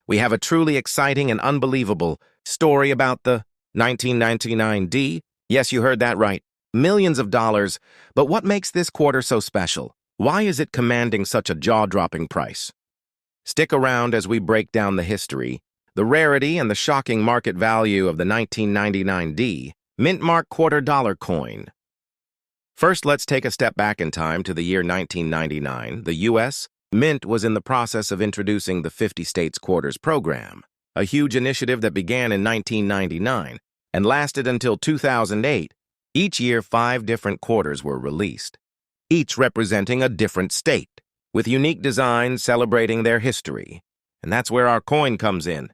we have a truly exciting and unbelievable story about the 1999 D. Yes, you heard that right. Millions of dollars. But what makes this quarter so special? Why is it commanding such a jaw-dropping price? Stick around as we break down the history, the rarity and the shocking market value of the 1999 D Mintmark Quarter dollar coin. First, let's take a step back in time to the year 1999. The U.S. Mint was in the process of introducing the 50 States Quarters program, a huge initiative that began in 1999 and lasted until 2008. Each year, 5 different quarters were released, each representing a different state, with unique designs celebrating their history. And that's where our coin comes in.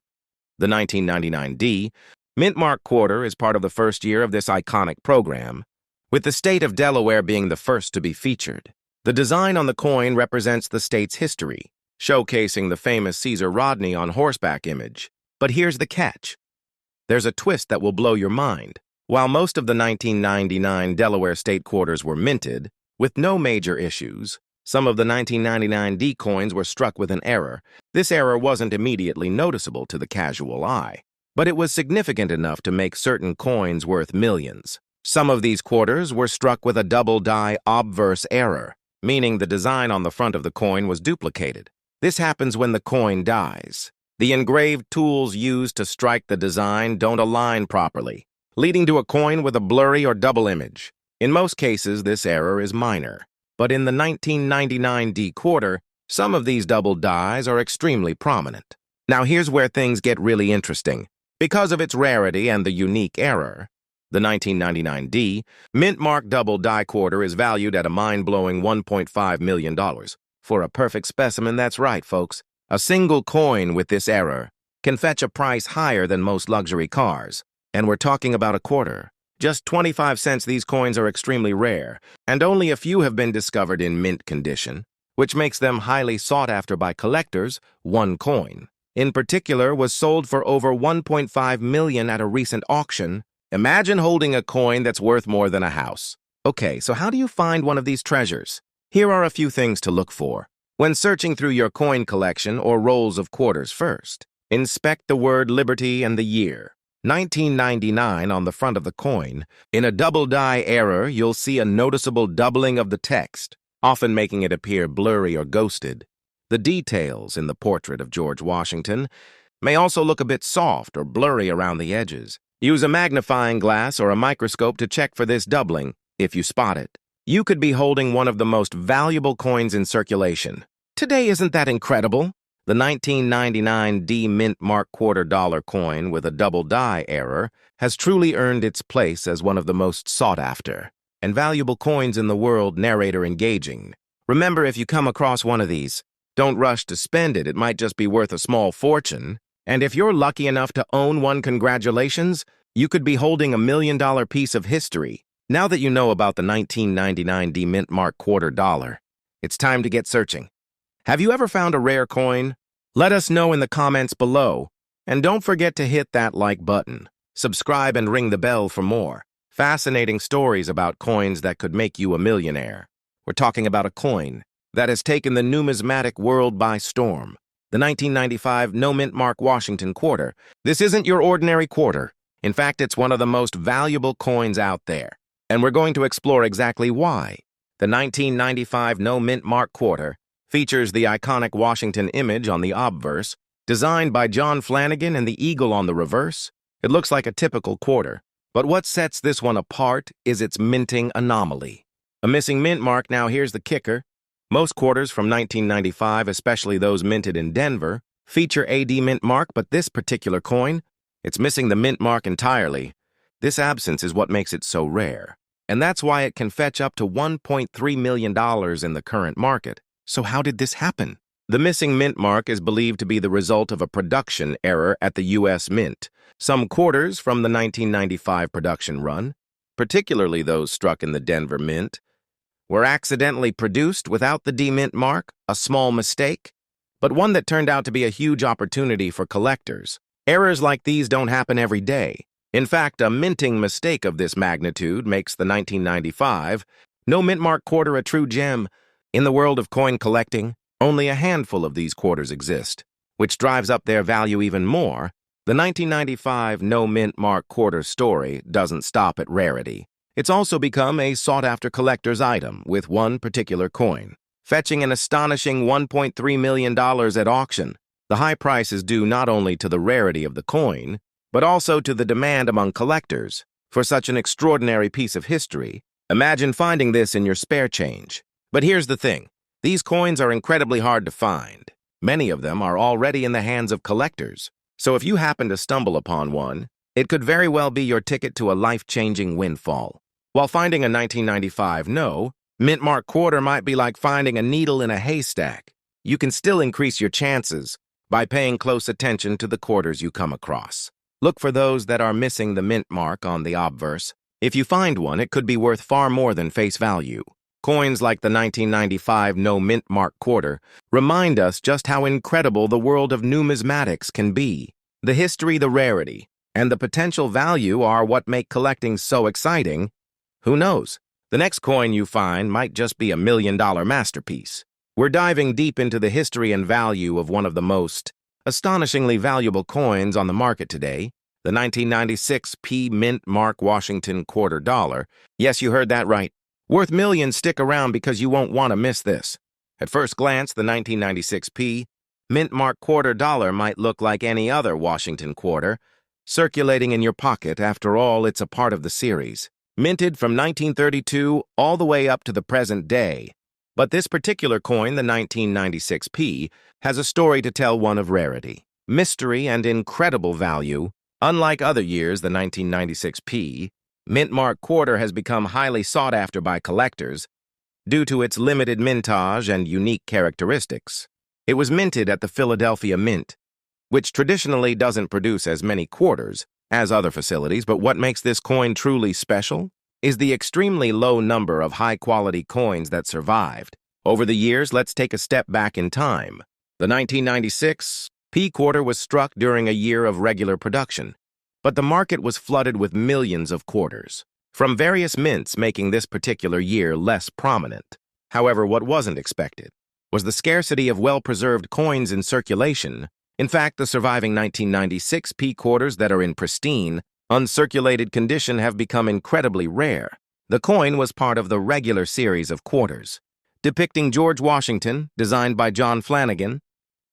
The 1999 D Mintmark Quarter is part of the first year of this iconic program, with the state of Delaware being the first to be featured. The design on the coin represents the state's history, showcasing the famous Caesar Rodney on horseback image. But here's the catch. There's a twist that will blow your mind. While most of the 1999 Delaware state quarters were minted, with no major issues, some of the 1999 D coins were struck with an error. This error wasn't immediately noticeable to the casual eye, but it was significant enough to make certain coins worth millions. Some of these quarters were struck with a double-die obverse error, meaning the design on the front of the coin was duplicated. This happens when the coin dies. The engraved tools used to strike the design don't align properly, leading to a coin with a blurry or double image. In most cases, this error is minor, but in the 1999 D quarter, some of these double dies are extremely prominent. Now here's where things get really interesting. Because of its rarity and the unique error, the 1999 D Mintmark double die quarter is valued at a mind-blowing $1.5 million. For a perfect specimen, that's right, folks. A single coin with this error can fetch a price higher than most luxury cars. And we're talking about a quarter. Just 25 cents. These coins are extremely rare, and only a few have been discovered in mint condition, which makes them highly sought after by collectors. One coin, in particular, was sold for over $1.5 million at a recent auction. Imagine holding a coin that's worth more than a house. Okay, so how do you find one of these treasures? Here are a few things to look for when searching through your coin collection or rolls of quarters. First, inspect the word Liberty and the year. 1999 on the front of the coin. In a double die error, you'll see a noticeable doubling of the text, often making it appear blurry or ghosted. The details in the portrait of George Washington may also look a bit soft or blurry around the edges. Use a magnifying glass or a microscope to check for this doubling. If you spot it, you could be holding one of the most valuable coins in circulation. Today, isn't that incredible? The 1999 D Mintmark Quarter dollar coin with a double die error has truly earned its place as one of the most sought-after and valuable coins in the world. Narrator engaging. Remember, if you come across one of these, don't rush to spend it. It might just be worth a small fortune. And if you're lucky enough to own one, congratulations, you could be holding a $1 million piece of history. Now that you know about the 1999 D Mintmark Quarter dollar, it's time to get searching. Have you ever found a rare coin? Let us know in the comments below. And don't forget to hit that like button, subscribe, and ring the bell for more fascinating stories about coins that could make you a millionaire. We're talking about a coin that has taken the numismatic world by storm. The 1995 No Mintmark Washington Quarter. This isn't your ordinary quarter. In fact, it's one of the most valuable coins out there. And we're going to explore exactly why. The 1995 No Mintmark Quarter features the iconic Washington image on the obverse, designed by John Flanagan, and the eagle on the reverse. It looks like a typical quarter, but what sets this one apart is its minting anomaly. A missing mint mark. Now here's the kicker. Most quarters from 1995, especially those minted in Denver, feature a D mint mark, but this particular coin, it's missing the mint mark entirely. This absence is what makes it so rare, and that's why it can fetch up to $1.3 million in the current market. So how did this happen? The missing mint mark is believed to be the result of a production error at the U.S. Mint. Some quarters from the 1995 production run, particularly those struck in the Denver Mint, were accidentally produced without the D Mint mark, a small mistake, but one that turned out to be a huge opportunity for collectors. Errors like these don't happen every day. In fact, a minting mistake of this magnitude makes the 1995 No Mintmark Quarter a true gem. In the world of coin collecting, only a handful of these quarters exist, which drives up their value even more, the 1995 No Mintmark Quarter story doesn't stop at rarity. It's also become a sought-after collector's item with one particular coin, fetching an astonishing $1.3 million at auction. The high price is due not only to the rarity of the coin, but also to the demand among collectors for such an extraordinary piece of history. Imagine finding this in your spare change. But here's the thing. These coins are incredibly hard to find. Many of them are already in the hands of collectors. So if you happen to stumble upon one, it could very well be your ticket to a life-changing windfall. While finding a 1995 No Mintmark Quarter might be like finding a needle in a haystack, you can still increase your chances by paying close attention to the quarters you come across. Look for those that are missing the mint mark on the obverse. If you find one, it could be worth far more than face value. Coins like the 1995 No Mintmark Quarter remind us just how incredible the world of numismatics can be. The history, the rarity, and the potential value are what make collecting so exciting. Who knows? The next coin you find might just be $1 million masterpiece. We're diving deep into the history and value of one of the most astonishingly valuable coins on the market today, the 1996 P Mintmark Washington Quarter Dollar. Yes, you heard that right. Worth millions. Stick around because you won't want to miss this. At first glance, the 1996 P Mintmark Quarter Dollar might look like any other Washington quarter, circulating in your pocket. After all, it's a part of the series, minted from 1932 all the way up to the present day. But this particular coin, the 1996 P, has a story to tell, one of rarity, mystery, and incredible value. Unlike other years, the 1996 P Mintmark Quarter has become highly sought after by collectors due to its limited mintage and unique characteristics. It was minted at the Philadelphia Mint, which traditionally doesn't produce as many quarters as other facilities, but what makes this coin truly special is the extremely low number of high-quality coins that survived. Over the years, let's take a step back in time. The 1996 P Quarter was struck during a year of regular production, but the market was flooded with millions of quarters from various mints, making this particular year less prominent. However, what wasn't expected was the scarcity of well-preserved coins in circulation. In fact, the surviving 1996 P quarters that are in pristine, uncirculated condition have become incredibly rare. The coin was part of the regular series of quarters, depicting George Washington, designed by John Flanagan.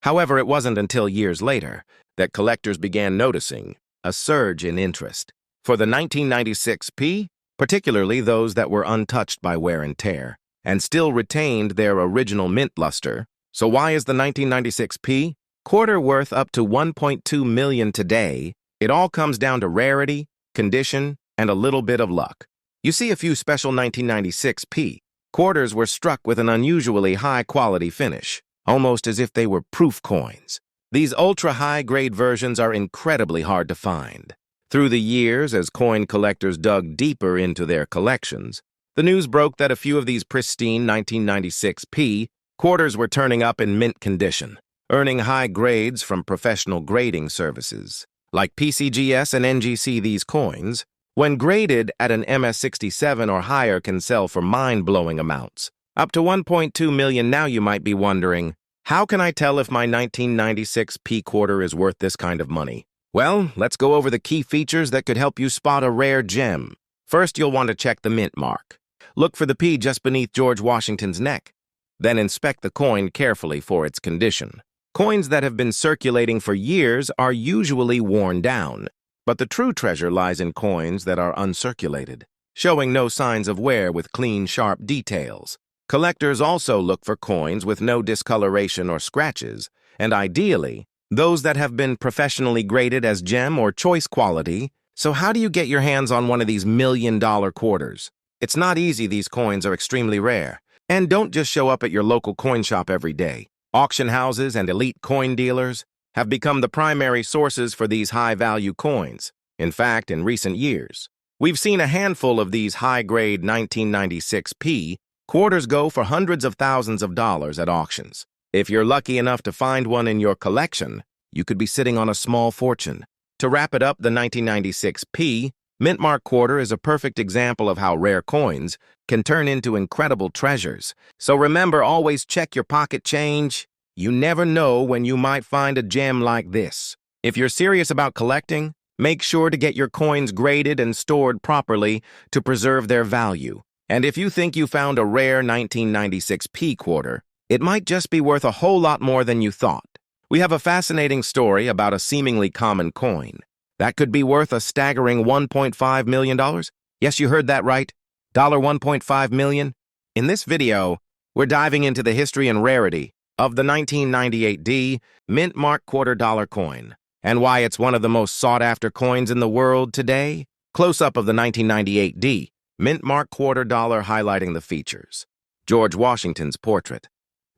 However, it wasn't until years later that collectors began noticing a surge in interest for the 1996 P, particularly those that were untouched by wear and tear and still retained their original mint luster. So why is the 1996 P Quarter worth up to $1.2 million today? It all comes down to rarity, condition, and a little bit of luck. You see, a few special 1996 P quarters were struck with an unusually high-quality finish, almost as if they were proof coins. These ultra-high-grade versions are incredibly hard to find. Through the years, as coin collectors dug deeper into their collections, the news broke that a few of these pristine 1996 P quarters were turning up in mint condition, earning high grades from professional grading services like PCGS and NGC. These coins, when graded at an MS67 or higher, can sell for mind-blowing amounts, up to $1.2 million. Now you might be wondering, how can I tell if my 1996 P Quarter is worth this kind of money? Well, let's go over the key features that could help you spot a rare gem. First, you'll want to check the mint mark. Look for the P just beneath George Washington's neck. Then inspect the coin carefully for its condition. Coins that have been circulating for years are usually worn down, but the true treasure lies in coins that are uncirculated, showing no signs of wear with clean, sharp details. Collectors also look for coins with no discoloration or scratches, and ideally, those that have been professionally graded as gem or choice quality. So how do you get your hands on one of these $1 million quarters? It's not easy. These coins are extremely rare and don't just show up at your local coin shop every day. Auction houses and elite coin dealers have become the primary sources for these high-value coins. In fact, in recent years, we've seen a handful of these high-grade 1996 P quarters go for hundreds of thousands of dollars at auctions. If you're lucky enough to find one in your collection, you could be sitting on a small fortune. To wrap it up, the 1996 P Mintmark Quarter is a perfect example of how rare coins can turn into incredible treasures. So remember, always check your pocket change You never know when you might find a gem like this. If you're serious about collecting, make sure to get your coins graded and stored properly to preserve their value. And if you think you found a rare 1996 P quarter, it might just be worth a whole lot more than you thought. We have a fascinating story about a seemingly common coin that could be worth a staggering $1.5 million. Yes, you heard that right. $1.5 million. In this video, we're diving into the history and rarity of the 1998 D Mintmark Quarter dollar coin and why it's one of the most sought-after coins in the world today. Close-up of the 1998 D Mintmark Quarter dollar highlighting the features. George Washington's portrait.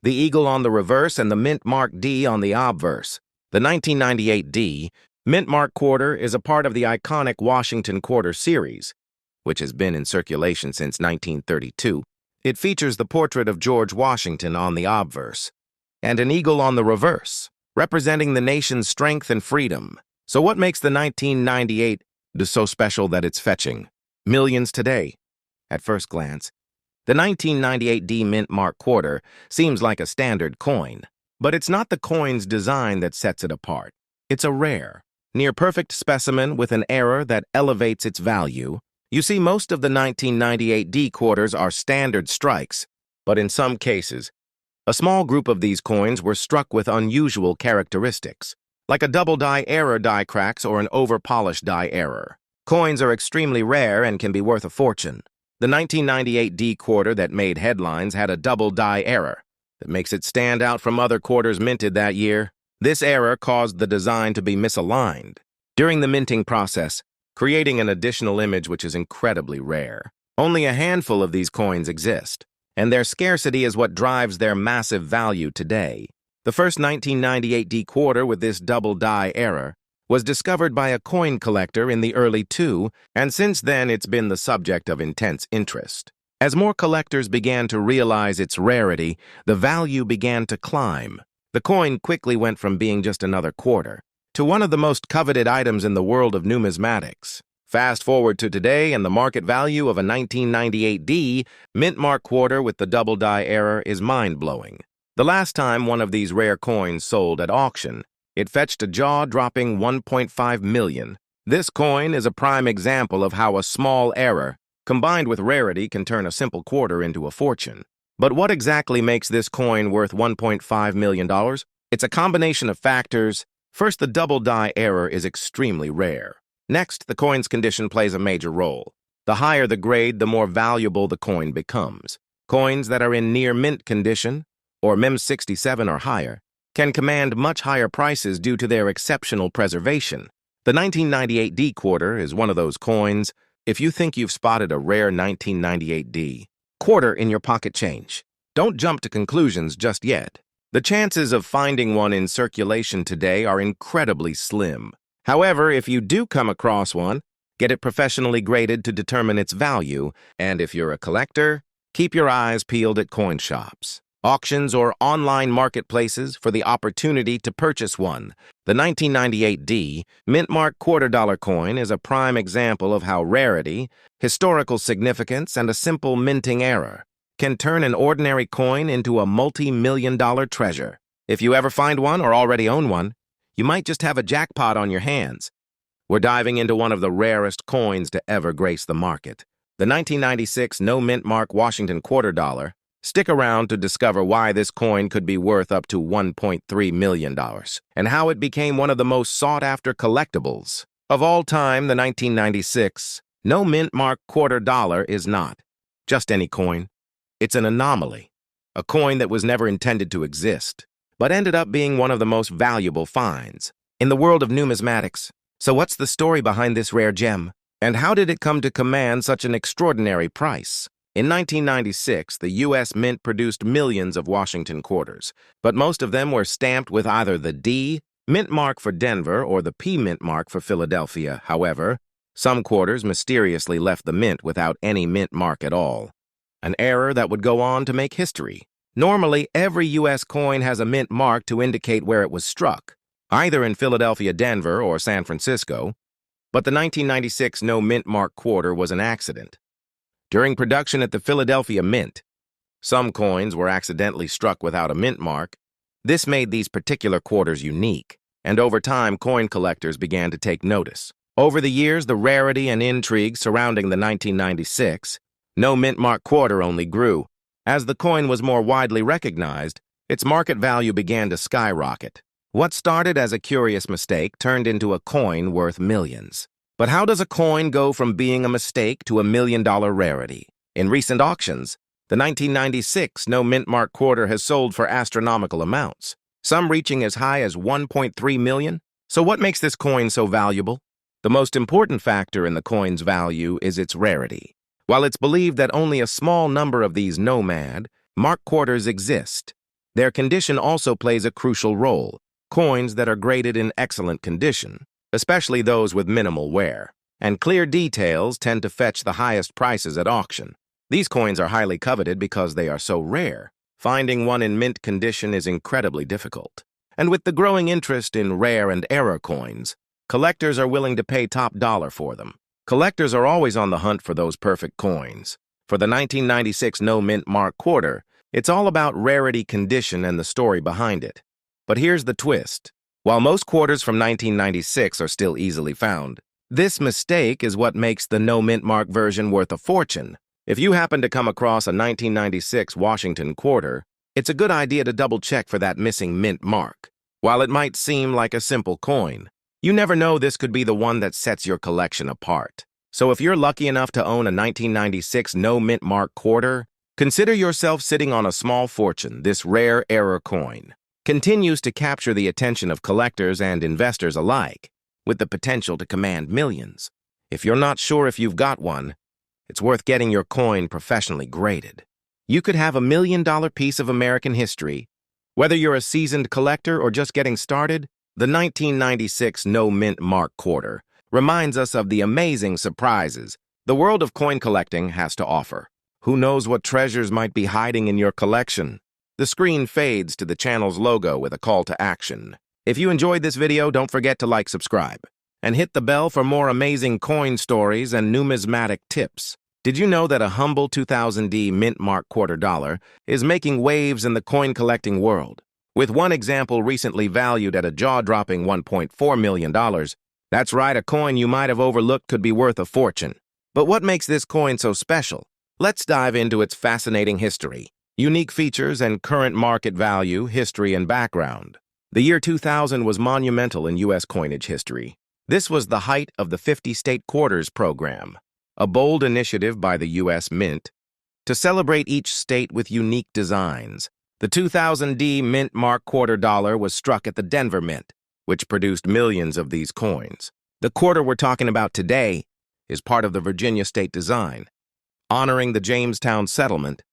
The eagle on the reverse and the Mintmark D on the obverse. The 1998 D Mintmark Quarter is a part of the iconic Washington Quarter series, which has been in circulation since 1932. It features the portrait of George Washington on the obverse and an eagle on the reverse, representing the nation's strength and freedom. So what makes the 1998 so special that it's fetching millions today? At first glance, the 1998 D Mintmark Quarter seems like a standard coin, but it's not the coin's design that sets it apart. It's a rare, near-perfect specimen with an error that elevates its value. You see, most of the 1998 D quarters are standard strikes, but in some cases, a small group of these coins were struck with unusual characteristics, like a double die error die cracks or an over-polished die error. Coins are extremely rare and can be worth a fortune. The 1998 D quarter that made headlines had a double die error that makes it stand out from other quarters minted that year. This error caused the design to be misaligned during the minting process, creating an additional image which is incredibly rare. Only a handful of these coins exist, and their scarcity is what drives their massive value today. The first 1998 D quarter with this double die error was discovered by a coin collector in the early 2000s, and since then it's been the subject of intense interest. As more collectors began to realize its rarity, the value began to climb. The coin quickly went from being just another quarter to one of the most coveted items in the world of numismatics. Fast forward to today, and the market value of a 1998 D Mintmark Quarter with the double die error is mind-blowing. The last time one of these rare coins sold at auction, it fetched a jaw-dropping $1.5 million. This coin is a prime example of how a small error, combined with rarity, can turn a simple quarter into a fortune. But what exactly makes this coin worth $1.5 million? It's a combination of factors. First, the double die error is extremely rare. Next, the coin's condition plays a major role. The higher the grade, the more valuable the coin becomes. Coins that are in near mint condition, or MEM 67 or higher, can command much higher prices due to their exceptional preservation. The 1998 D quarter is one of those coins. If you think you've spotted a rare 1998 D quarter in your pocket change, don't jump to conclusions just yet. The chances of finding one in circulation today are incredibly slim. However, if you do come across one, get it professionally graded to determine its value, and if you're a collector, keep your eyes peeled at coin shops, auctions, or online marketplaces for the opportunity to purchase one. The 1998 D Mintmark Quarter dollar coin is a prime example of how rarity, historical significance, and a simple minting error can turn an ordinary coin into a multi-million-dollar treasure. If you ever find one or already own one, you might just have a jackpot on your hands. We're diving into one of the rarest coins to ever grace the market, the 1996 No Mintmark Washington Quarter dollar. Stick around to discover why this coin could be worth up to $1.3 million and how it became one of the most sought-after collectibles of all time. The 1996 No Mintmark Quarter dollar is not just any coin. It's an anomaly, a coin that was never intended to exist, but ended up being one of the most valuable finds in the world of numismatics. So what's the story behind this rare gem? And how did it come to command such an extraordinary price? In 1996, the U.S. Mint produced millions of Washington quarters, but most of them were stamped with either the D Mintmark for Denver or the P Mintmark for Philadelphia. However, some quarters mysteriously left the mint without any mint mark at all, an error that would go on to make history. Normally, every U.S. coin has a mint mark to indicate where it was struck, either in Philadelphia, Denver, or San Francisco, but the 1996 No Mintmark Quarter was an accident. During production at the Philadelphia Mint, some coins were accidentally struck without a mint mark. This made these particular quarters unique, and over time, coin collectors began to take notice. Over the years, the rarity and intrigue surrounding the 1996 No Mintmark Quarter only grew. As the coin was more widely recognized, its market value began to skyrocket. What started as a curious mistake turned into a coin worth millions. But how does a coin go from being a mistake to $1 million rarity? In recent auctions, the 1996 No Mintmark Quarter has sold for astronomical amounts, some reaching as high as 1.3 million. So what makes this coin so valuable? The most important factor in the coin's value is its rarity. While it's believed that only a small number of these nomad mark quarters exist, their condition also plays a crucial role. Coins that are graded in excellent condition, especially those with minimal wear, and clear details tend to fetch the highest prices at auction. These coins are highly coveted because they are so rare. Finding one in mint condition is incredibly difficult. And with the growing interest in rare and error coins, collectors are willing to pay top dollar for them. Collectors are always on the hunt for those perfect coins. For the 1996 No Mintmark Quarter, it's all about rarity, condition, and the story behind it. But here's the twist. While most quarters from 1996 are still easily found, this mistake is what makes the No Mintmark version worth a fortune. If you happen to come across a 1996 Washington quarter, it's a good idea to double-check for that missing mint mark. While it might seem like a simple coin, you never know, this could be the one that sets your collection apart. So if you're lucky enough to own a 1996 No Mintmark Quarter, consider yourself sitting on a small fortune. This rare error coin continues to capture the attention of collectors and investors alike, with the potential to command millions. If you're not sure if you've got one, it's worth getting your coin professionally graded. You could have $1 million piece of American history. Whether you're a seasoned collector or just getting started, the 1996 No Mintmark Quarter reminds us of the amazing surprises the world of coin collecting has to offer. Who knows what treasures might be hiding in your collection? The screen fades to the channel's logo with a call to action. If you enjoyed this video, don't forget to like, subscribe, and hit the bell for more amazing coin stories and numismatic tips. Did you know that a humble 2000D Mintmark Quarter dollar is making waves in the coin collecting world? With one example recently valued at a jaw-dropping $1.4 million. That's right, a coin you might have overlooked could be worth a fortune. But what makes this coin so special? Let's dive into its fascinating history, unique features, and current market value, history, and background. The year 2000 was monumental in U.S. coinage history. This was the height of the 50-state quarters program, a bold initiative by the U.S. Mint to celebrate each state with unique designs. The 2000D Mintmark Quarter dollar was struck at the Denver Mint, which produced millions of these coins. The quarter we're talking about today is part of the Virginia state design, honoring the Jamestown settlement.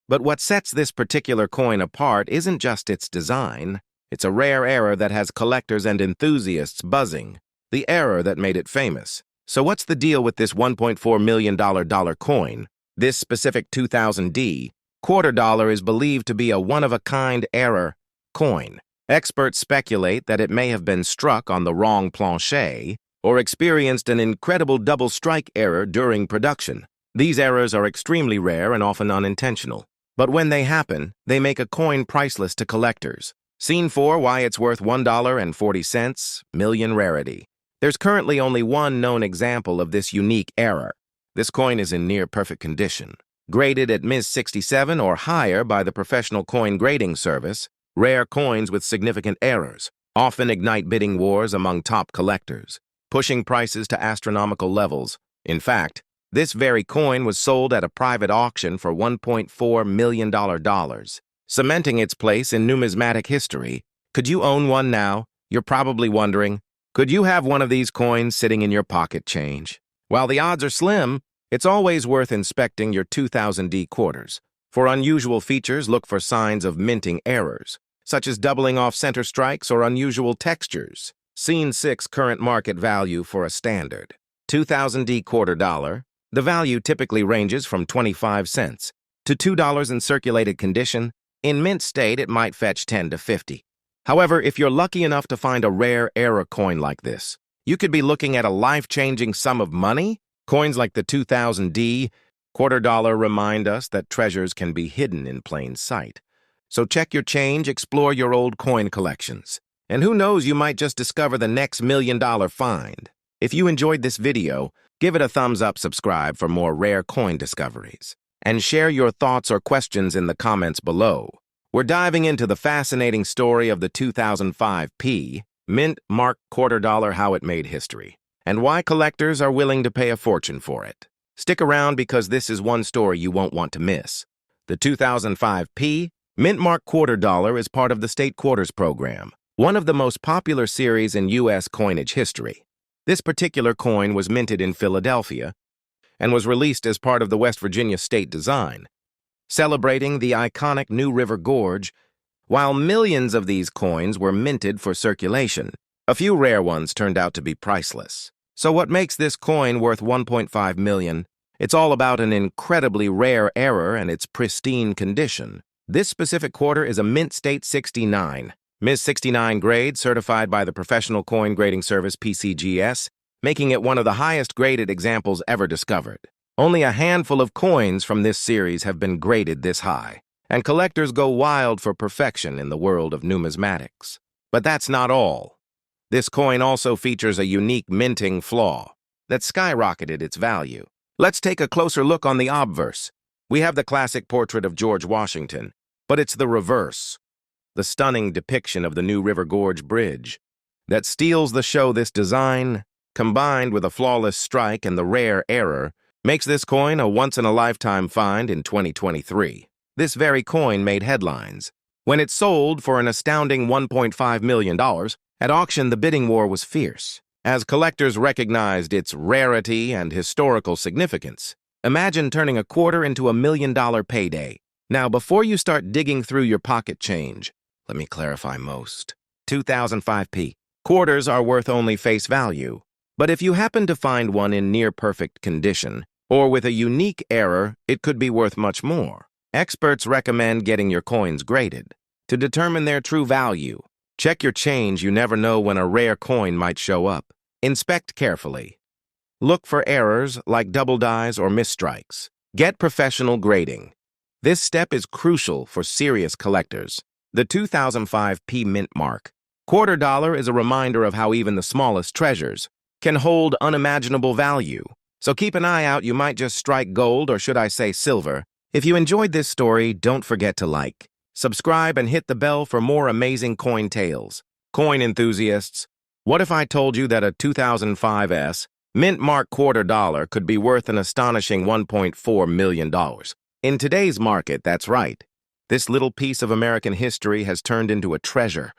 But what sets this particular coin apart isn't just its design. It's a rare error that has collectors and enthusiasts buzzing, the error that made it famous. So what's the deal with this $1.4 million dollar coin? This specific 2000D quarter dollar is believed to be a one-of-a-kind error coin. Experts speculate that it may have been struck on the wrong planche or experienced an incredible double strike error during production. These errors are extremely rare and often unintentional. But when they happen, they make a coin priceless to collectors. Scene 4, why it's worth $1.40 million rarity. There's currently only one known example of this unique error. This coin is in near-perfect condition. Graded at Ms. 67 or higher by the professional coin grading service, rare coins with significant errors often ignite bidding wars among top collectors, pushing prices to astronomical levels. In fact, this very coin was sold at a private auction for $1.4 million, cementing its place in numismatic history. Could you own one now? You're probably wondering, could you have one of these coins sitting in your pocket change? While the odds are slim, it's always worth inspecting your 2000D quarters. For unusual features, look for signs of minting errors, such as doubling off center strikes or unusual textures. Scene 6, current market value for a standard 2000D quarter dollar. The value typically ranges from 25 cents to $2 in circulated condition. In mint state, it might fetch 10 to 50. However, if you're lucky enough to find a rare error coin like this, you could be looking at a life-changing sum of money. Coins like the 2000D quarter dollar remind us that treasures can be hidden in plain sight. So check your change, explore your old coin collections. And who knows, you might just discover the next $1,000,000 find. If you enjoyed this video, give it a thumbs up, subscribe for more rare coin discoveries. And share your thoughts or questions in the comments below. We're diving into the fascinating story of the 2005 P Mintmark Quarter dollar, how it made history, and why collectors are willing to pay a fortune for it. Stick around because this is one story you won't want to miss. The 2005 P Mintmark Quarter dollar is part of the State Quarters program, one of the most popular series in U.S. coinage history. This particular coin was minted in Philadelphia and was released as part of the West Virginia state design, celebrating the iconic New River Gorge. While millions of these coins were minted for circulation, a few rare ones turned out to be priceless. So what makes this coin worth $1.5 million? It's all about an incredibly rare error and its pristine condition. This specific quarter is a Mint State 69, Ms. 69 grade, certified by the professional coin grading service PCGS, making it one of the highest graded examples ever discovered. Only a handful of coins from this series have been graded this high, and collectors go wild for perfection in the world of numismatics. But that's not all. This coin also features a unique minting flaw that skyrocketed its value. Let's take a closer look on the obverse. We have the classic portrait of George Washington, but it's the reverse. The stunning depiction of the New River Gorge Bridge that steals the show. This design, combined with a flawless strike and the rare error, makes this coin a once-in-a-lifetime find in 2023. This very coin made headlines. When it sold for an astounding $1.5 million, at auction the bidding war was fierce, as collectors recognized its rarity and historical significance. Imagine turning a quarter into $1 million payday. Now, before you start digging through your pocket change, let me clarify most. 2005 P. Quarters are worth only face value. But if you happen to find one in near-perfect condition, or with a unique error, it could be worth much more. Experts recommend getting your coins graded. To determine their true value, check your change. You never know when a rare coin might show up. Inspect carefully. Look for errors like double dies or misstrikes. Get professional grading. This step is crucial for serious collectors. The 2005 P Mintmark Quarter dollar is a reminder of how even the smallest treasures can hold unimaginable value. So keep an eye out. You might just strike gold, or should I say silver. If you enjoyed this story, don't forget to like, subscribe, and hit the bell for more amazing coin tales. Coin enthusiasts, what if I told you that a 2005 Mintmark Quarter dollar could be worth an astonishing $1.4 million? In today's market, that's right. This little piece of American history has turned into a treasure,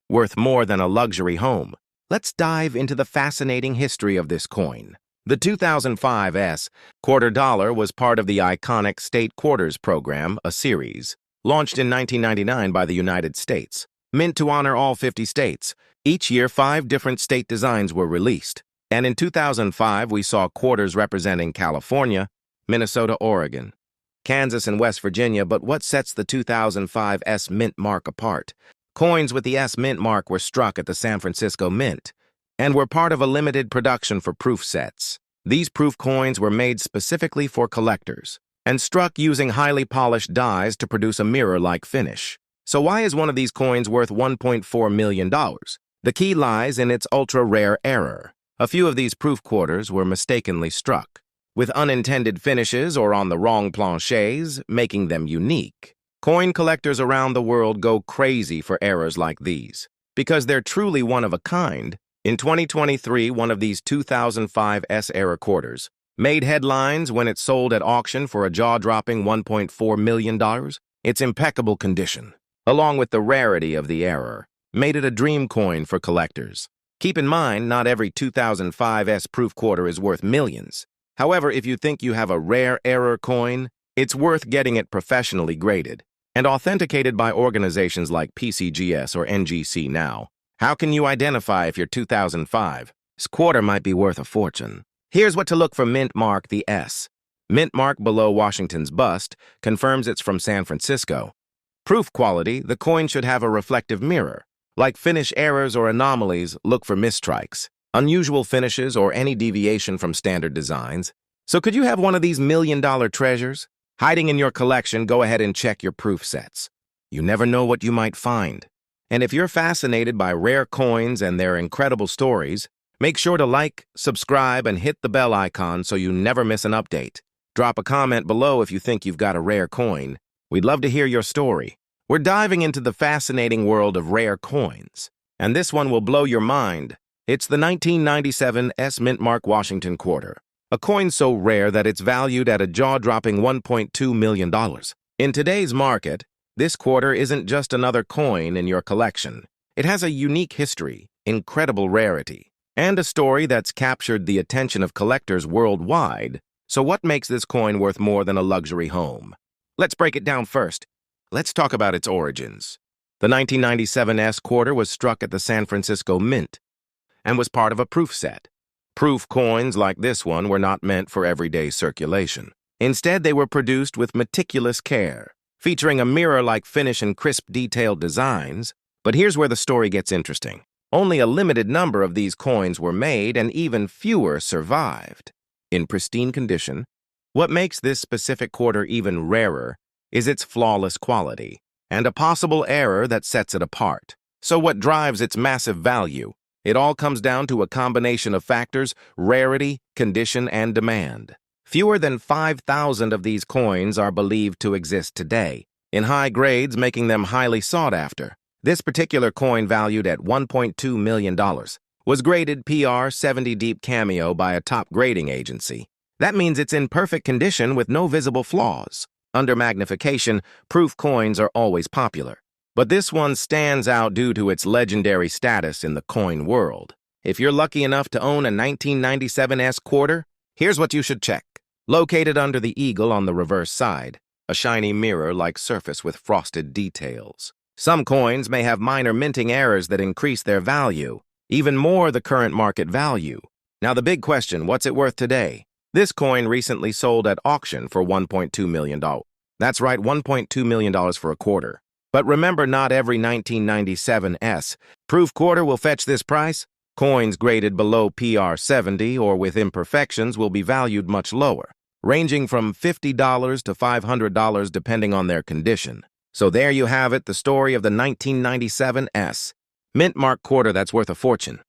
worth more than a luxury home. Let's dive into the fascinating history of this coin. The 2005 Quarter dollar was part of the iconic State Quarters program, a series launched in 1999 by the United States, meant to honor all 50 states. Each year, 5 different state designs were released. And in 2005, we saw quarters representing California, Minnesota, Oregon, Kansas, and West Virginia. But what sets the 2005 Mintmark apart? Coins with the S Mintmark were struck at the San Francisco Mint and were part of a limited production for proof sets. These proof coins were made specifically for collectors and struck using highly polished dies to produce a mirror-like finish. So why is one of these coins worth $1.4 million? The key lies in its ultra-rare error. A few of these proof quarters were mistakenly struck with unintended finishes or on the wrong planchets, making them unique. Coin collectors around the world go crazy for errors like these because they're truly one of a kind. In 2023, one of these 2005 error quarters made headlines when it sold at auction for a jaw-dropping $1.4 million. Its impeccable condition, along with the rarity of the error, made it a dream coin for collectors. Keep in mind, not every 2005 proof quarter is worth millions. However, if you think you have a rare error coin, it's worth getting it professionally graded and authenticated by organizations like PCGS or NGC now. How can you identify if your 2005 quarter might be worth a fortune? Here's what to look for. Mintmark. The S Mintmark below Washington's bust confirms it's from San Francisco. Proof quality. The coin should have a reflective mirror. Like finish errors or anomalies, look for misstrikes, unusual finishes, or any deviation from standard designs. So could you have one of these $1 million treasures hiding in your collection? Go ahead and check your proof sets. You never know what you might find. And if you're fascinated by rare coins and their incredible stories, make sure to like, subscribe, and hit the bell icon so you never miss an update. Drop a comment below if you think you've got a rare coin. We'd love to hear your story. We're diving into the fascinating world of rare coins, and this one will blow your mind. It's the 1997 S Mintmark Washington Quarter, a coin so rare that it's valued at a jaw-dropping $1.2 million. In today's market, this quarter isn't just another coin in your collection. It has a unique history, incredible rarity, and a story that's captured the attention of collectors worldwide. So what makes this coin worth more than a luxury home? Let's break it down first. Let's talk about its origins. The 1997 S Quarter was struck at the San Francisco Mint and was part of a proof set. Proof coins like this one were not meant for everyday circulation. Instead, they were produced with meticulous care, featuring a mirror-like finish and crisp, detailed designs. But here's where the story gets interesting. Only a limited number of these coins were made, and even fewer survived. In pristine condition, what makes this specific quarter even rarer is its flawless quality, and a possible error that sets it apart. So what drives its massive value? It all comes down to a combination of factors: rarity, condition, and demand. Fewer than 5,000 of these coins are believed to exist today, in high grades, making them highly sought after. This particular coin, valued at $1.2 million, was graded PR 70 Deep Cameo by a top grading agency. That means it's in perfect condition with no visible flaws. Under magnification, proof coins are always popular, but this one stands out due to its legendary status in the coin world. If you're lucky enough to own a 1997 S Quarter, here's what you should check. Located under the eagle on the reverse side, a shiny mirror-like surface with frosted details. Some coins may have minor minting errors that increase their value, even more the current market value. Now the big question, what's it worth today? This coin recently sold at auction for $1.2 million. That's right, $1.2 million for a quarter. But remember, not every 1997 S proof quarter will fetch this price. Coins graded below PR 70 or with imperfections will be valued much lower, ranging from $50 to $500 depending on their condition. So there you have it, the story of the 1997 S Mintmark Quarter that's worth a fortune.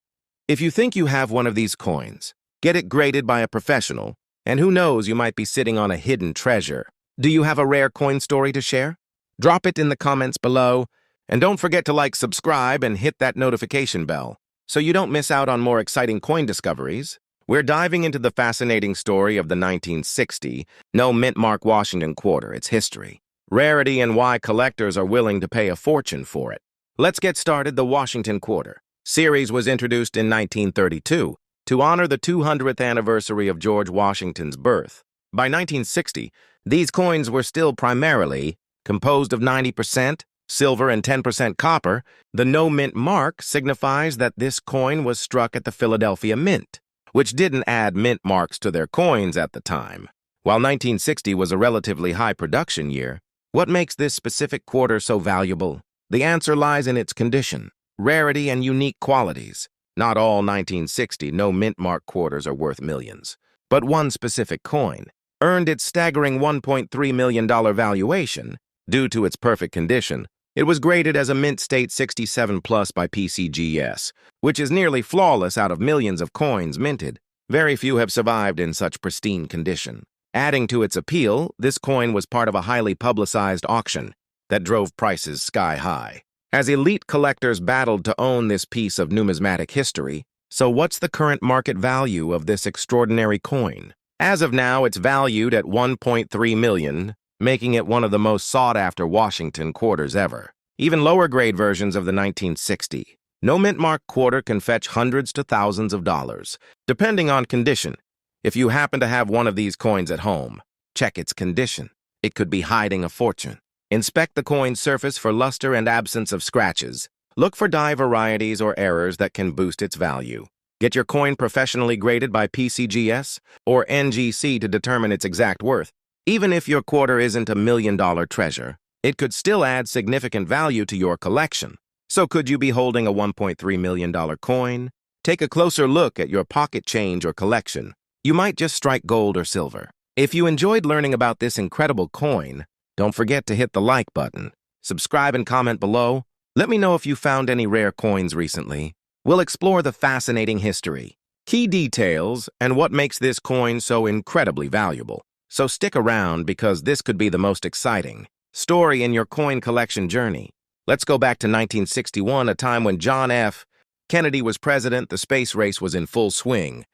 If you think you have one of these coins, get it graded by a professional, and who knows, you might be sitting on a hidden treasure. Do you have a rare coin story to share? Drop it in the comments below, and don't forget to like, subscribe, and hit that notification bell so you don't miss out on more exciting coin discoveries. We're diving into the fascinating story of the 1960 No Mintmark Washington Quarter, its history, rarity, and why collectors are willing to pay a fortune for it. Let's get started. The Washington Quarter series was introduced in 1932 to honor the 200th anniversary of George Washington's birth. By 1960, these coins were still primarily composed of 90% silver and 10% copper. The no mint mark signifies that this coin was struck at the Philadelphia Mint, which didn't add mint marks to their coins at the time. While 1960 was a relatively high production year, what makes this specific quarter so valuable? The answer lies in its condition, rarity, and unique qualities. Not all 1960 no Mintmark quarters are worth millions, but one specific coin earned its staggering $1.3 million valuation due to its perfect condition. It was graded as a Mint State 67 Plus by PCGS, which is nearly flawless. Out of millions of coins minted, very few have survived in such pristine condition. Adding to its appeal, this coin was part of a highly publicized auction that drove prices sky high, as elite collectors battled to own this piece of numismatic history. So what's the current market value of this extraordinary coin? As of now, it's valued at $1.3 million, making it one of the most sought-after Washington quarters ever. Even lower-grade versions of the 1960 No Mintmark Quarter can fetch hundreds to thousands of dollars, depending on condition. If you happen to have one of these coins at home, check its condition. It could be hiding a fortune. Inspect the coin's surface for luster and absence of scratches. Look for die varieties or errors that can boost its value. Get your coin professionally graded by PCGS or NGC to determine its exact worth. Even if your quarter isn't a million-dollar treasure, it could still add significant value to your collection. So could you be holding a $1.3 million coin? Take a closer look at your pocket change or collection. You might just strike gold or silver. If you enjoyed learning about this incredible coin, don't forget to hit the like button, Subscribe and comment below. Let me know if you found any rare coins recently. We'll explore the fascinating history, key details, and what makes this coin so incredibly valuable. So stick around because this could be the most exciting story in your coin collection journey. Let's go back to 1961, a time when John F. Kennedy was president, the space race was in full swing,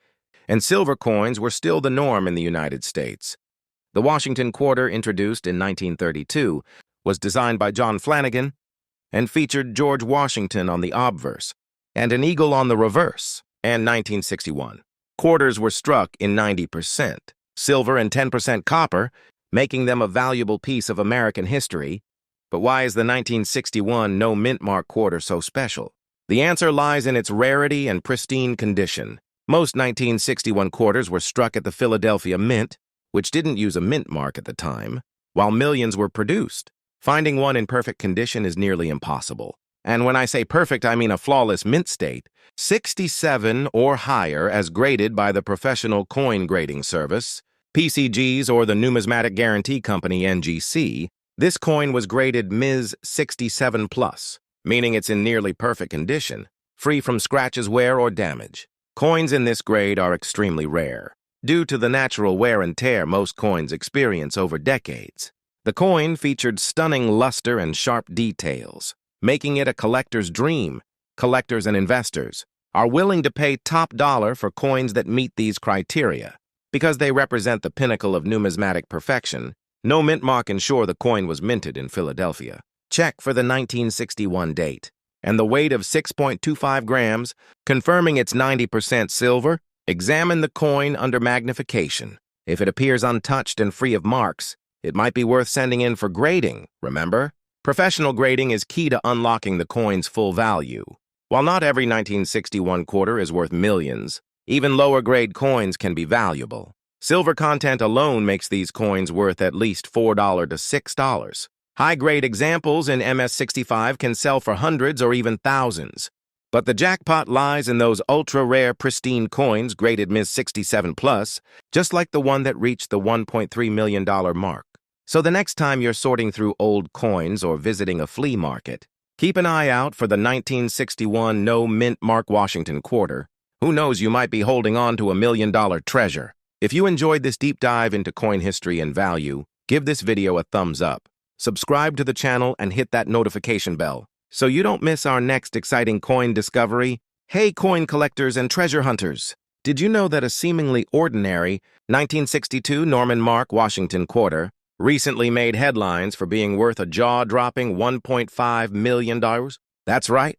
and silver coins were still the norm in the United States. The Washington Quarter, introduced in 1932, was designed by John Flanagan and featured George Washington on the obverse and an eagle on the reverse. And 1961. Quarters were struck in 90% silver and 10% copper, making them a valuable piece of American history. But why is the 1961 No Mintmark Quarter so special? The answer lies in its rarity and pristine condition. Most 1961 quarters were struck at the Philadelphia Mint, which didn't use a mint mark at the time, while millions were produced. Finding one in perfect condition is nearly impossible. And when I say perfect, I mean a flawless mint state, 67 or higher as graded by the Professional Coin Grading Service, PCGs, or the Numismatic Guarantee Company, NGC. This coin was graded Ms. 67+, meaning it's in nearly perfect condition, free from scratches, wear, or damage. Coins in this grade are extremely rare, due to the natural wear and tear most coins experience over decades. The coin featured stunning luster and sharp details, making it a collector's dream. Collectors and investors are willing to pay top dollar for coins that meet these criteria. Because they represent the pinnacle of numismatic perfection, No Mintmark ensure the coin was minted in Philadelphia. Check for the 1961 date and the weight of 6.25 grams, confirming it's 90% silver. Examine the coin under magnification. If it appears untouched and free of marks, it might be worth sending in for grading, remember? Professional grading is key to unlocking the coin's full value. While not every 1961 quarter is worth millions, even lower-grade coins can be valuable. Silver content alone makes these coins worth at least $4 to $6. High-grade examples in MS-65 can sell for hundreds or even thousands. But the jackpot lies in those ultra-rare, pristine coins graded Ms. 67+, just like the one that reached the $1.3 million mark. So the next time you're sorting through old coins or visiting a flea market, keep an eye out for the 1961 No Mintmark Washington Quarter. Who knows, you might be holding on to $1 million treasure. If you enjoyed this deep dive into coin history and value, give this video a thumbs up. Subscribe to the channel and hit that notification bell so you don't miss our next exciting coin discovery. Hey, coin collectors and treasure hunters! Did you know that a seemingly ordinary 1962 No Mintmark Washington Quarter recently made headlines for being worth a jaw-dropping $1.5 million? That's right.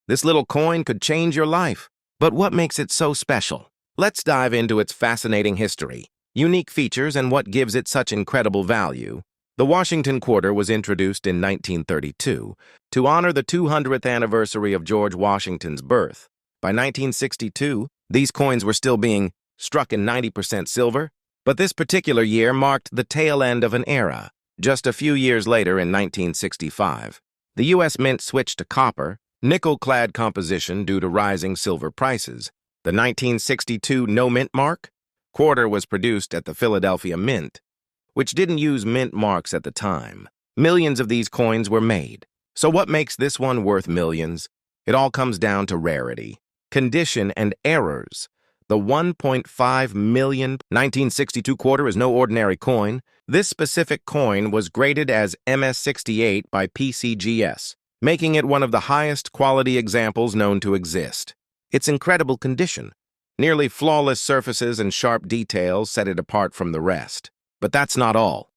This little coin could change your life. But what makes it so special? Let's dive into its fascinating history, unique features, and what gives it such incredible value. The Washington Quarter was introduced in 1932 to honor the 200th anniversary of George Washington's birth. By 1962, these coins were still being struck in 90% silver, but this particular year marked the tail end of an era. Just a few years later, in 1965, the U.S. Mint switched to copper, nickel-clad composition due to rising silver prices. The 1962 No Mintmark Quarter was produced at the Philadelphia Mint, which didn't use mint marks at the time. Millions of these coins were made. So what makes this one worth millions? It all comes down to rarity, condition, and errors. The 1.5 million 1962 quarter is no ordinary coin. This specific coin was graded as MS-68 by PCGS, making it one of the highest quality examples known to exist. Its incredible condition, nearly flawless surfaces and sharp details set it apart from the rest. But that's not all.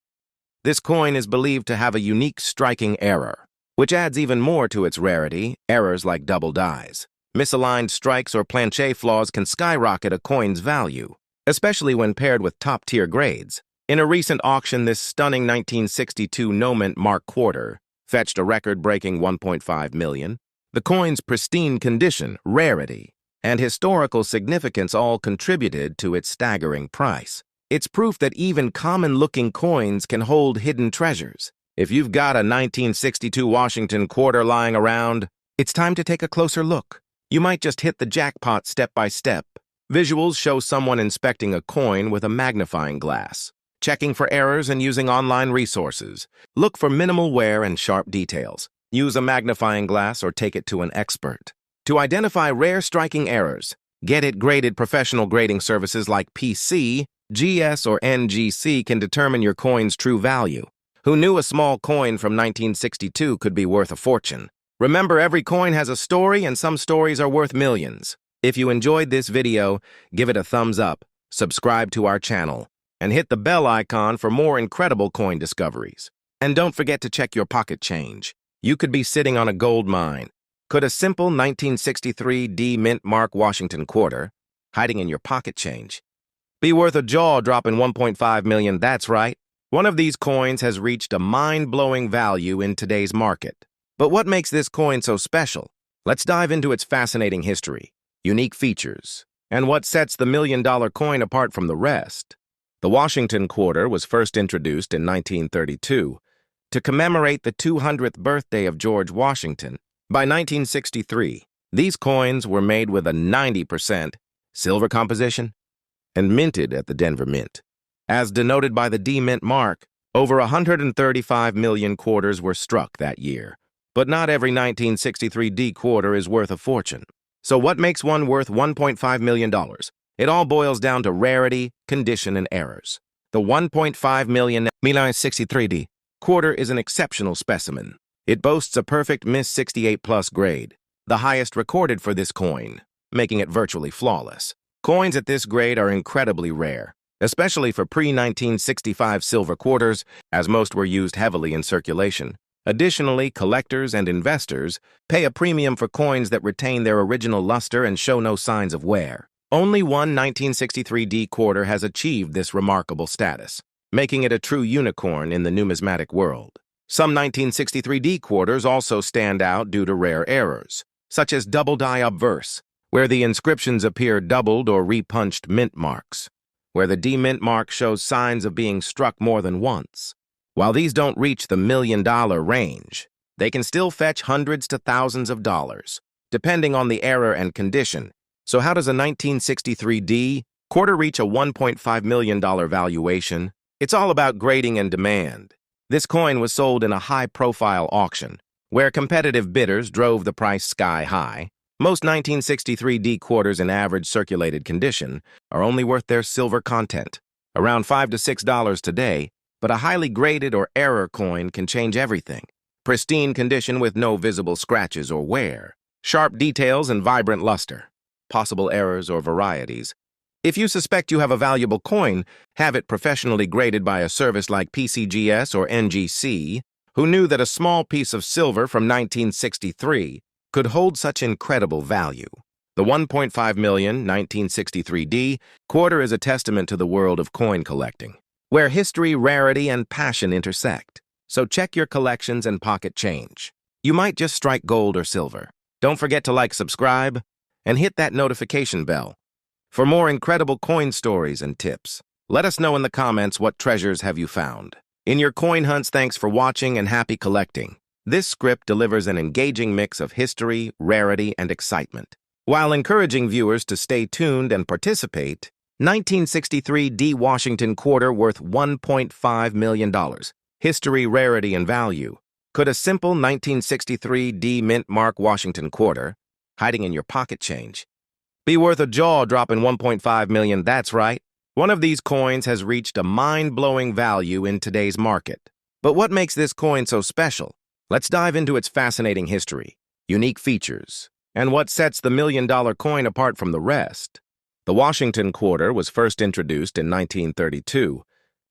This coin is believed to have a unique striking error, which adds even more to its rarity. Errors like double dies, misaligned strikes, or planche flaws can skyrocket a coin's value, especially when paired with top-tier grades. In a recent auction, this stunning 1962 No Mintmark Quarter fetched a record-breaking $1.5 million. The coin's pristine condition, rarity, and historical significance all contributed to its staggering price. It's proof that even common-looking coins can hold hidden treasures. If you've got a 1962 Washington Quarter lying around, it's time to take a closer look. You might just hit the jackpot step by step. Visuals show someone inspecting a coin with a magnifying glass. checking for errors and using online resources. Look for minimal wear and sharp details. Use a magnifying glass or take it to an expert. To identify rare striking errors, get it graded. Professional grading services like PC, GS, or NGC can determine your coin's true value. Who knew a small coin from 1962 could be worth a fortune? Remember, every coin has a story, and some stories are worth millions. If you enjoyed this video, give it a thumbs up, subscribe to our channel, and hit the bell icon for more incredible coin discoveries. And don't forget to check your pocket change. You could be sitting on a gold mine. Could a simple 1963 D Mintmark Washington Quarter, hiding in your pocket change, be worth a jaw-dropping $1.5 million? That's right. One of these coins has reached a mind-blowing value in today's market. But what makes this coin so special? Let's dive into its fascinating history, unique features, and what sets the million-dollar coin apart from the rest. The Washington Quarter was first introduced in 1932 to commemorate the 200th birthday of George Washington. By 1963, these coins were made with a 90% silver composition and minted at the Denver Mint. As denoted by the D Mint mark, over 135 million quarters were struck that year. But not every 1963 D quarter is worth a fortune. So what makes one worth $1.5 million? It all boils down to rarity, condition, and errors. The 1.5 million 1963 D quarter is an exceptional specimen. It boasts a perfect Miss 68 plus grade, the highest recorded for this coin, making it virtually flawless. Coins at this grade are incredibly rare, especially for pre-1965 silver quarters, as most were used heavily in circulation. Additionally, collectors and investors pay a premium for coins that retain their original luster and show no signs of wear. Only one 1963 D quarter has achieved this remarkable status, making it a true unicorn in the numismatic world. Some 1963 D quarters also stand out due to rare errors, such as double die obverse, where the inscriptions appear doubled or repunched mint marks, where the D mint mark shows signs of being struck more than once. While these don't reach the million-dollar range, they can still fetch hundreds to thousands of dollars, depending on the error and condition. So how does a 1963 D quarter reach a $1.5 million valuation? It's all about grading and demand. This coin was sold in a high-profile auction, where competitive bidders drove the price sky high. Most 1963 D quarters in average circulated condition are only worth their silver content, around $5 to $6 today, but a highly graded or error coin can change everything. Pristine condition with no visible scratches or wear, sharp details and vibrant luster, possible errors or varieties. If you suspect you have a valuable coin, have it professionally graded by a service like PCGS or NGC, who knew that a small piece of silver from 1963 could hold such incredible value. The 1.5 million 1963 D quarter is a testament to the world of coin collecting, where history, rarity, and passion intersect. So check your collections and pocket change. You might just strike gold or silver. Don't forget to like, subscribe, and hit that notification bell. For more incredible coin stories and tips, let us know in the comments what treasures have you found. In your coin hunts, thanks for watching and happy collecting. This script delivers an engaging mix of history, rarity, and excitement. While encouraging viewers to stay tuned and participate, 1963 D Washington Quarter worth $1.5 million. History, rarity, and value. Could a simple 1963 D Mintmark Washington Quarter, hiding in your pocket change, be worth a jaw-dropping $1.5 million? That's right. One of these coins has reached a mind-blowing value in today's market. But what makes this coin so special? Let's dive into its fascinating history, unique features, and what sets the million-dollar coin apart from the rest. The Washington Quarter was first introduced in 1932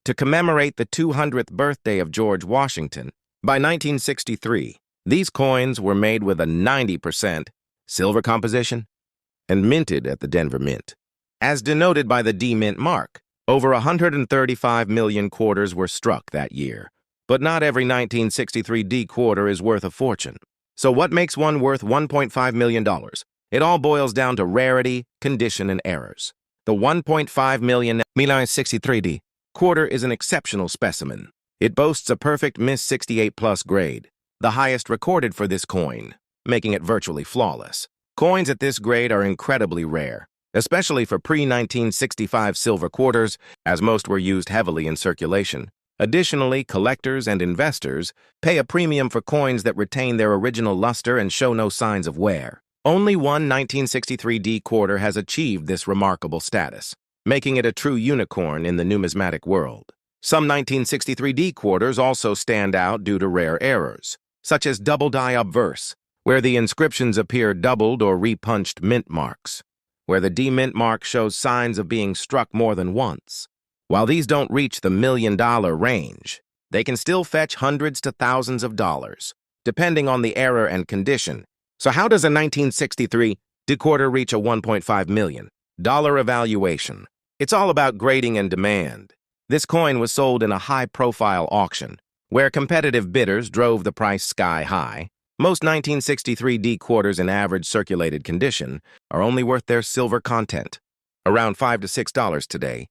to commemorate the 200th birthday of George Washington. By 1963, these coins were made with a 90% silver composition and minted at the Denver Mint. As denoted by the D Mint mark, over 135 million quarters were struck that year. But not every 1963 D quarter is worth a fortune. So what makes one worth $1.5 million? It all boils down to rarity, condition, and errors. The 1.5 million 1963 D quarter is an exceptional specimen. It boasts a perfect Miss 68 plus grade, the highest recorded for this coin, making it virtually flawless. Coins at this grade are incredibly rare, especially for pre-1965 silver quarters, as most were used heavily in circulation. Additionally, collectors and investors pay a premium for coins that retain their original luster and show no signs of wear. Only one 1963D quarter has achieved this remarkable status, making it a true unicorn in the numismatic world. Some 1963D quarters also stand out due to rare errors, such as double die obverse, where the inscriptions appear doubled or repunched mint marks, where the D mint mark shows signs of being struck more than once. While these don't reach the $1 million range, they can still fetch hundreds to thousands of dollars, depending on the error and condition. So how does a 1963 D quarter reach a $1.5 million evaluation? It's all about grading and demand. This coin was sold in a high-profile auction, where competitive bidders drove the price sky high. Most 1963 D quarters in average circulated condition are only worth their silver content, around $5 to $6 today.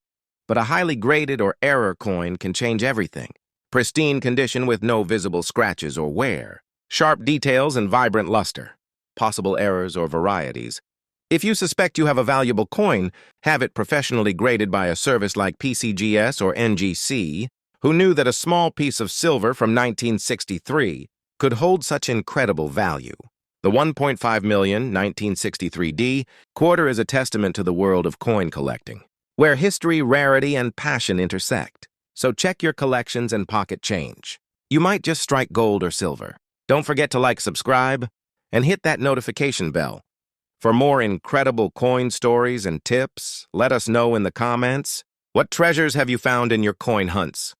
But a highly graded or error coin can change everything. Pristine condition with no visible scratches or wear, sharp details and vibrant luster, possible errors or varieties. If you suspect you have a valuable coin, have it professionally graded by a service like PCGS or NGC, who knew that a small piece of silver from 1963 could hold such incredible value. The 1.5 million 1963D quarter is a testament to the world of coin collecting, where history, rarity, and passion intersect. So check your collections and pocket change. You might just strike gold or silver. Don't forget to like, subscribe, and hit that notification bell. For more incredible coin stories and tips, let us know in the comments. What treasures have you found in your coin hunts?